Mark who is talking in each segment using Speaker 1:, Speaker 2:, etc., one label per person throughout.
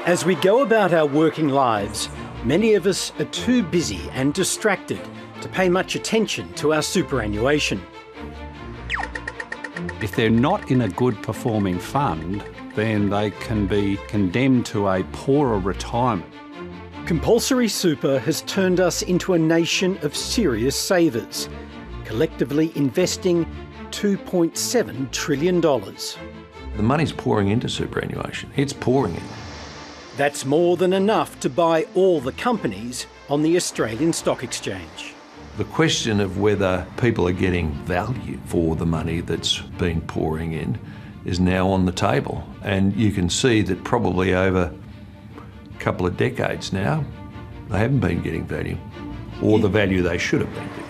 Speaker 1: As we go about our working lives, many of us are too busy and distracted to pay much attention to our superannuation.
Speaker 2: If they're not in a good performing fund, then they can be condemned to a poorer retirement.
Speaker 1: Compulsory super has turned us into a nation of serious savers, collectively investing $2.7 trillion.
Speaker 3: The money's pouring into superannuation. It's pouring in.
Speaker 1: That's more than enough to buy all the companies on the Australian Stock Exchange.
Speaker 3: The question of whether people are getting value for the money that's been pouring in is now on the table. And you can see that probably over a couple of decades now, they haven't been getting value, or the value they should have been getting.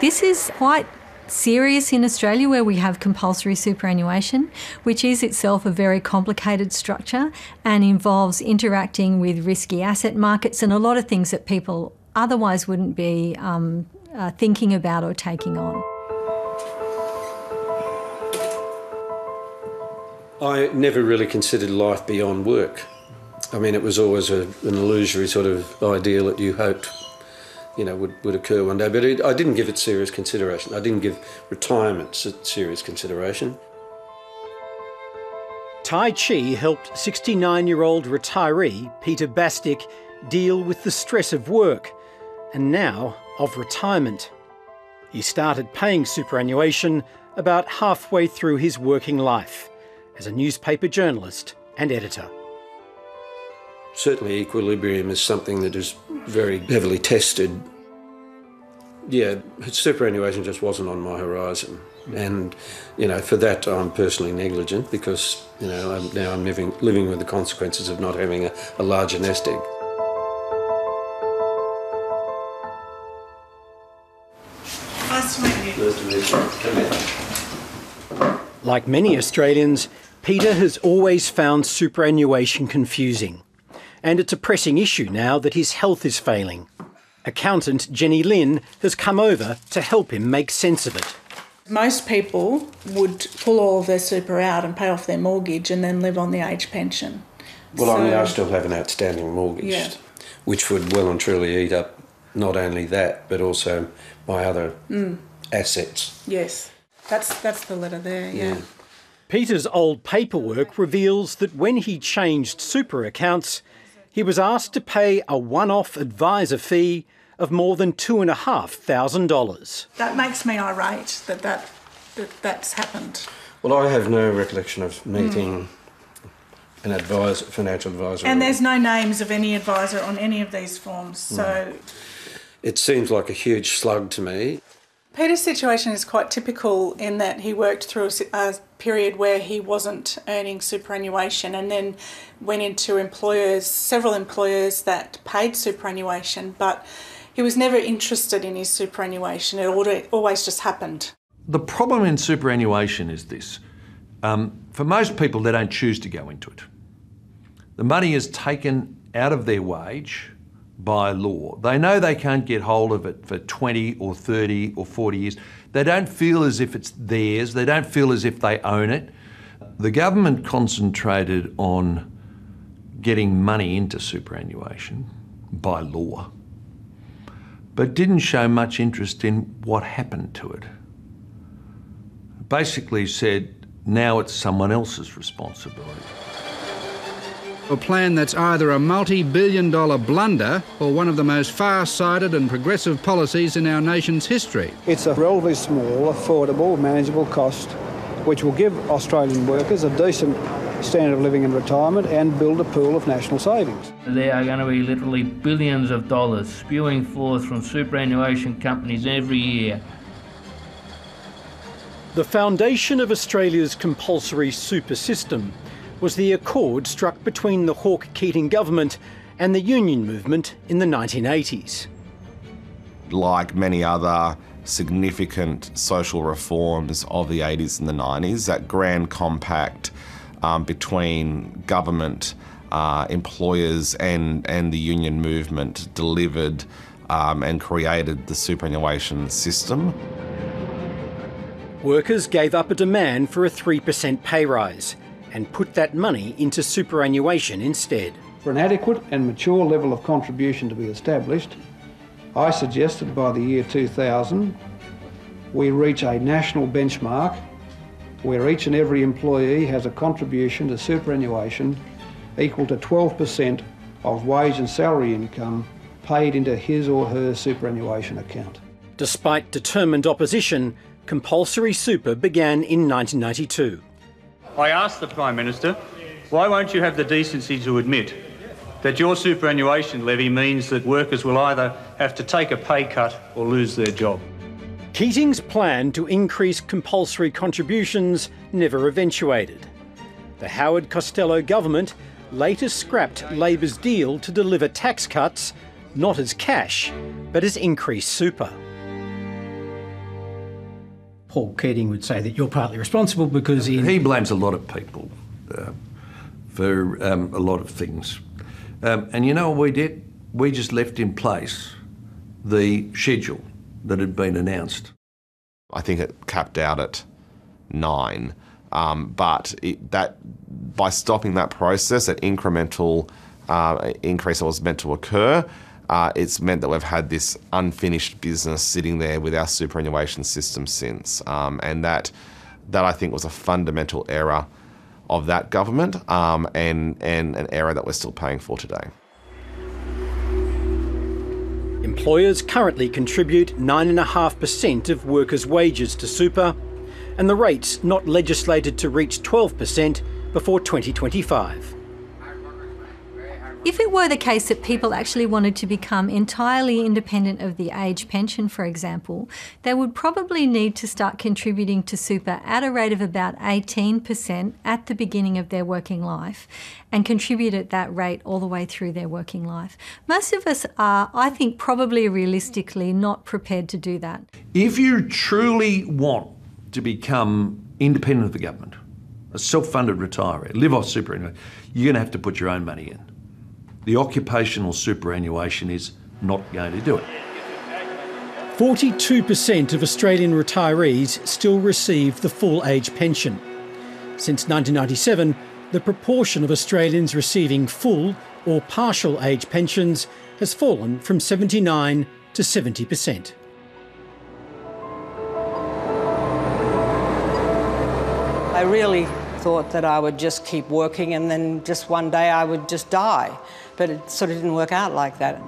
Speaker 4: This is quite serious in Australia, where we have compulsory superannuation, which is itself a very complicated structure and involves interacting with risky asset markets and a lot of things that people otherwise wouldn't be thinking about or taking on.
Speaker 5: I never really considered life beyond work. I mean, it was always an illusory sort of ideal that you hoped would occur one day, but I didn't give it serious consideration. I didn't give retirement serious consideration.
Speaker 1: Tai Chi helped 69-year-old retiree Peter Bastick deal with the stress of work and now of retirement. He started paying superannuation about halfway through his working life as a newspaper journalist and editor.
Speaker 5: Certainly equilibrium is something that is very heavily tested. Yeah, superannuation just wasn't on my horizon. And, for that I'm personally negligent because, I'm living with the consequences of not having a larger nest egg.
Speaker 6: Nice to meet you.
Speaker 5: Nice to meet you. Come here.
Speaker 1: Like many Australians, Peter has always found superannuation confusing. And it's a pressing issue now that his health is failing. Accountant Jenny Lynn has come over to help him make sense of it.
Speaker 6: Most people would pull all of their super out and pay off their mortgage and then live on the age pension.
Speaker 5: Well, I still have an outstanding mortgage, which would well and truly eat up not only that, but also my other assets.
Speaker 6: Yes, that's the letter there, yeah.
Speaker 1: Peter's old paperwork reveals that when he changed super accounts, he was asked to pay a one-off advisor fee of more than $2,500.
Speaker 6: That makes me irate that's happened.
Speaker 5: Well, I have no recollection of meeting an advisor, financial advisor.
Speaker 6: And there's no names of any advisor on any of these forms, so...
Speaker 5: It seems like a huge slug to me.
Speaker 6: Peter's situation is quite typical in that he worked through a period where he wasn't earning superannuation and then went into several employers that paid superannuation, but he was never interested in his superannuation. It always just happened.
Speaker 3: The problem in superannuation is this. For most people, they don't choose to go into it. The money is taken out of their wage by law. They know they can't get hold of it for 20 or 30 or 40 years. They don't feel as if it's theirs. They don't feel as if they own it. The government concentrated on getting money into superannuation by law, but didn't show much interest in what happened to it. Basically said, now it's someone else's responsibility.
Speaker 7: A plan that's either a multi-billion-dollar blunder or one of the most far-sighted and progressive policies in our nation's history.
Speaker 8: It's a relatively small, affordable, manageable cost which will give Australian workers a decent standard of living in retirement and build a pool of national savings.
Speaker 9: There are going to be literally billions of dollars spewing forth from superannuation companies every year.
Speaker 1: The foundation of Australia's compulsory super system was the accord struck between the Hawke-Keating government and the union movement in the 1980s.
Speaker 10: Like many other significant social reforms of the 80s and the 90s, that grand compact between government, employers and the union movement delivered and created the superannuation system.
Speaker 1: Workers gave up a demand for a 3% pay rise and put that money into superannuation instead.
Speaker 8: For an adequate and mature level of contribution to be established, I suggested by the year 2000 we reach a national benchmark where each and every employee has a contribution to superannuation equal to 12% of wage and salary income paid into his or her superannuation account.
Speaker 1: Despite determined opposition, compulsory super began in 1992.
Speaker 11: I asked the Prime Minister, why won't you have the decency to admit that your superannuation levy means that workers will either have to take a pay cut or lose their job?
Speaker 1: Keating's plan to increase compulsory contributions never eventuated. The Howard Costello government later scrapped Labor's deal to deliver tax cuts, not as cash, but as increased super.
Speaker 12: Paul Keating would say that you're partly responsible because
Speaker 3: he blames a lot of people for a lot of things. And you know what we did? We just left in place the schedule that had been announced.
Speaker 10: I think it capped out at 9, but by stopping that process, that incremental increase that was meant to occur, it's meant that we've had this unfinished business sitting there with our superannuation system since, and that I think was a fundamental error of that government, and an error that we're still paying for today.
Speaker 1: Employers currently contribute 9.5% of workers' wages to super, and the rate's not legislated to reach 12% before 2025.
Speaker 4: If it were the case that people actually wanted to become entirely independent of the age pension, for example, they would probably need to start contributing to super at a rate of about 18% at the beginning of their working life and contribute at that rate all the way through their working life. Most of us are, I think, probably realistically not prepared to do that.
Speaker 3: If you truly want to become independent of the government, a self-funded retiree, live off superannuation, you're going to have to put your own money in. The occupational superannuation is not going to do it.
Speaker 1: 42% of Australian retirees still receive the full age pension. Since 1997, the proportion of Australians receiving full or partial age pensions has fallen from 79 to 70%.
Speaker 13: I really thought that I would just keep working and then just one day I would just die. But it sort of didn't work out like that.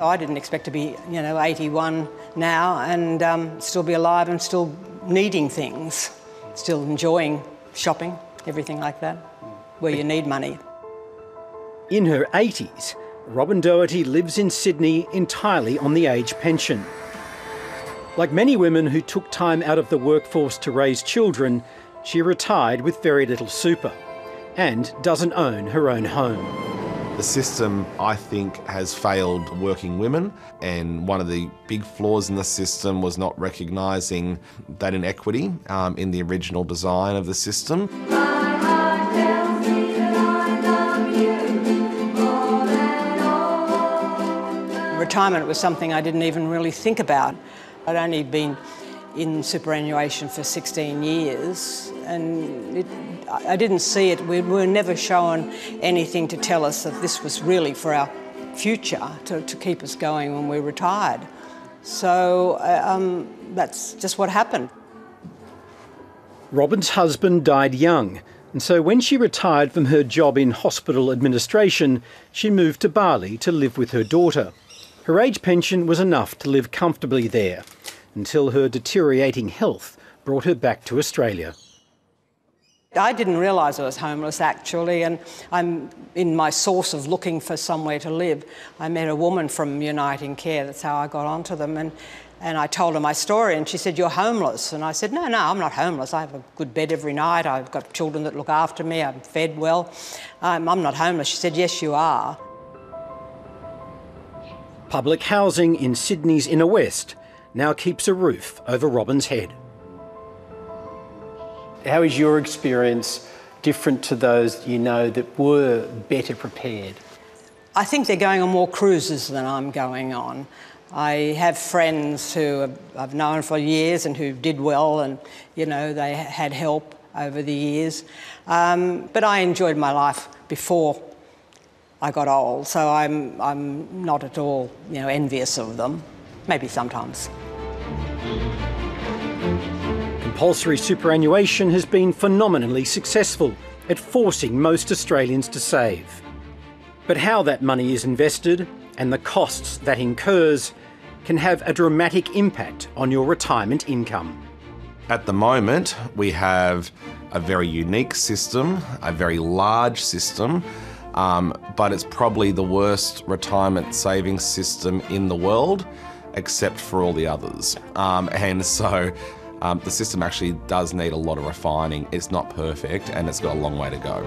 Speaker 13: I didn't expect to be, 81 now and still be alive and still needing things, still enjoying shopping, everything like that, where you need money.
Speaker 1: In her 80s, Robin Doherty lives in Sydney entirely on the age pension. Like many women who took time out of the workforce to raise children, she retired with very little super and doesn't own her own home.
Speaker 10: The system, I think, has failed working women, and one of the big flaws in the system was not recognising that inequity in the original design of the system.
Speaker 13: Retirement was something I didn't even really think about. I'd only been in superannuation for 16 years and I didn't see it. We were never shown anything to tell us that this was really for our future, to keep us going when we retired. So that's just what happened.
Speaker 1: Robin's husband died young, and so when she retired from her job in hospital administration, she moved to Bali to live with her daughter. Her age pension was enough to live comfortably there, until her deteriorating health brought her back to Australia.
Speaker 13: I didn't realise I was homeless actually, and I'm in my source of looking for somewhere to live. I met a woman from Uniting Care, that's how I got onto them, and I told her my story and she said, "You're homeless." And I said, no, I'm not homeless. I have a good bed every night, I've got children that look after me, I'm fed well. I'm not homeless. She said, "Yes, you are."
Speaker 1: Public housing in Sydney's inner west now keeps a roof over Robin's head.
Speaker 12: How is your experience different to those you know that were better prepared?
Speaker 13: I think they're going on more cruises than I'm going on. I have friends who I've known for years and who did well, and, you know, they had help over the years. But I enjoyed my life before I got old, so I'm not at all, you know, envious of them. Maybe sometimes.
Speaker 1: Compulsory superannuation has been phenomenally successful at forcing most Australians to save. But how that money is invested and the costs that incurs can have a dramatic impact on your retirement income.
Speaker 10: At the moment, we have a very unique system, a very large system, but it's probably the worst retirement savings system in the world, except for all the others. And so the system actually does need a lot of refining. It's not perfect, and it's got a long way to go.